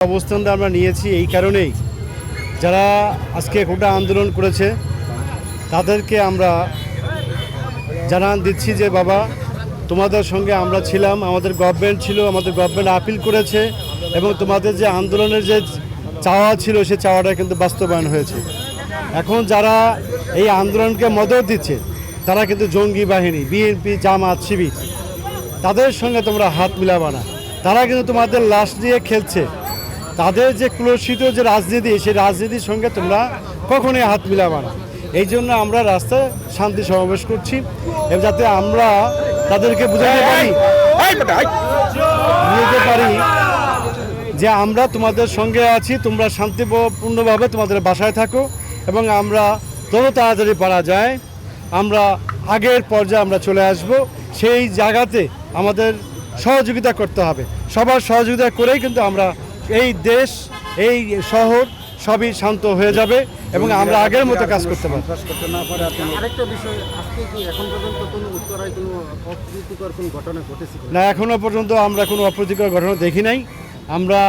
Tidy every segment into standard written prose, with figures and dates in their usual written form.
অবস্থানটা আমরা নিয়েছি এই কারণেই, যারা আজকে কোটা আন্দোলন করেছে তাদেরকে আমরা জানান দিচ্ছি যে বাবা, তোমাদের সঙ্গে আমরা ছিলাম, আমাদের গভর্নমেন্ট ছিল, আমাদের গভর্নমেন্ট আপিল করেছে এবং তোমাদের যে আন্দোলনের যে চাওয়া ছিল সে চাওয়াটা কিন্তু বাস্তবায়ন হয়েছে। এখন যারা এই আন্দোলনকে মদত দিচ্ছে তারা কিন্তু জঙ্গি বাহিনী, বিএনপি, জামাত, শিবির, তাদের সঙ্গে তোমরা হাত মিলাবা না। তারা কিন্তু তোমাদের লাশ দিয়ে খেলছে। তাদের যে কুলসিত যে রাজনীতি, সেই রাজনীতির সঙ্গে তোমরা কখনোই হাত মিলাবা না। এই জন্য আমরা রাস্তায় শান্তি সমাবেশ করছি এবং যাতে আমরা তাদেরকে বুঝাতে পারি যে আমরা তোমাদের সঙ্গে আছি, তোমরা শান্তিপূর্ণভাবে তোমাদের বাসায় থাকো এবং আমরা যত তাড়াতাড়ি পারা যায় আমরা আগের পর্যায়ে আমরা চলে আসব। সেই জায়গাতে আমাদের সহযোগিতা করতে হবে। সবার সহযোগিতা করেই কিন্তু আমরা এই দেশ, এই শহর সবই শান্ত হয়ে যাবে এবং আমরা আগের মতো কাজ করতে পারব। আরেকটা বিষয়, আজকে কি এখন পর্যন্ত কোনো উত্তরায় কোনো অপ্রীতিকর কোনো ঘটনা ঘটেছে না, এখনও পর্যন্ত আমরা কোনো অপ্রীতিকর ঘটনা দেখি নাই। আমরা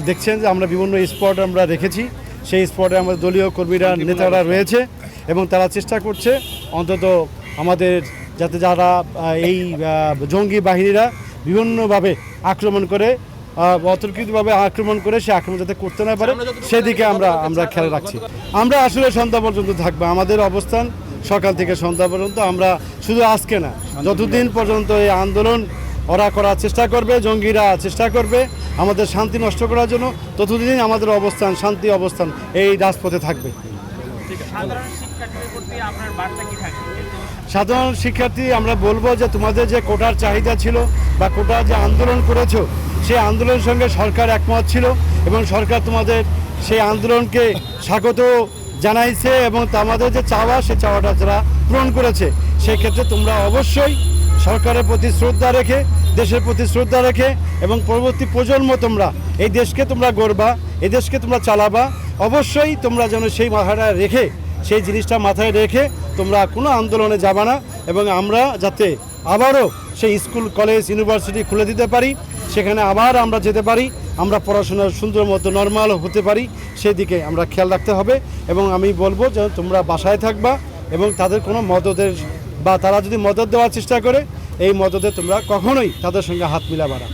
দেখছেন যে আমরা বিভিন্ন স্পট আমরা রেখেছি, সেই স্পটে আমাদের দলীয় কর্মীরা, নেতারা রয়েছে এবং তারা চেষ্টা করছে অন্তত আমাদের যাতে যারা এই জঙ্গি বাহিনীরা বিভিন্নভাবে আক্রমণ করে, অতর্কিতভাবে আক্রমণ করে সে আক্রমণ যাতে করতে না পারে সেদিকে আমরা খেয়াল রাখছি। আমরা আসলে সন্ধ্যা পর্যন্ত থাকবো। আমাদের অবস্থান সকাল থেকে সন্ধ্যা পর্যন্ত। আমরা শুধু আজকে না, যতদিন পর্যন্ত এই আন্দোলন ওরা করার চেষ্টা করবে, জঙ্গিরা চেষ্টা করবে আমাদের শান্তি নষ্ট করার জন্য, ততদিন আমাদের অবস্থান, শান্তি অবস্থান এই রাজপথে থাকবে। সাধারণ শিক্ষার্থী আমরা বলবো যে তোমাদের যে কোটার চাহিদা ছিল বা কোটার যে আন্দোলন করেছো, সেই আন্দোলনের সঙ্গে সরকার একমত ছিল এবং সরকার তোমাদের সেই আন্দোলনকে স্বাগত জানাইছে এবং আমাদের যে চাওয়া, সে চাওয়াটা যারা পূরণ করেছে, সেই ক্ষেত্রে তোমরা অবশ্যই সরকারের প্রতি শ্রদ্ধা রেখে, দেশের প্রতি শ্রদ্ধা রেখে এবং পরবর্তী প্রজন্ম তোমরা এই দেশকে তোমরা গড়বা, এই দেশকে তোমরা চালাবা। অবশ্যই তোমরা যেন সেই মাথাটা রেখে, সেই জিনিসটা মাথায় রেখে তোমরা কোনো আন্দোলনে যাবা না এবং আমরা যাতে আবারও সেই স্কুল, কলেজ, ইউনিভার্সিটি খুলে দিতে পারি, সেখানে আবার আমরা যেতে পারি, আমরা পড়াশোনার সুন্দর মতো নর্মাল হতে পারি, সেদিকে আমরা খেয়াল রাখতে হবে। এবং আমি বলবো যে তোমরা বাসায় থাকবা এবং তাদের কোনো মদদের বা তারা যদি মদত দেওয়ার চেষ্টা করে, এই মদতে তোমরা কখনোই তাদের সঙ্গে হাত মিলাবা না।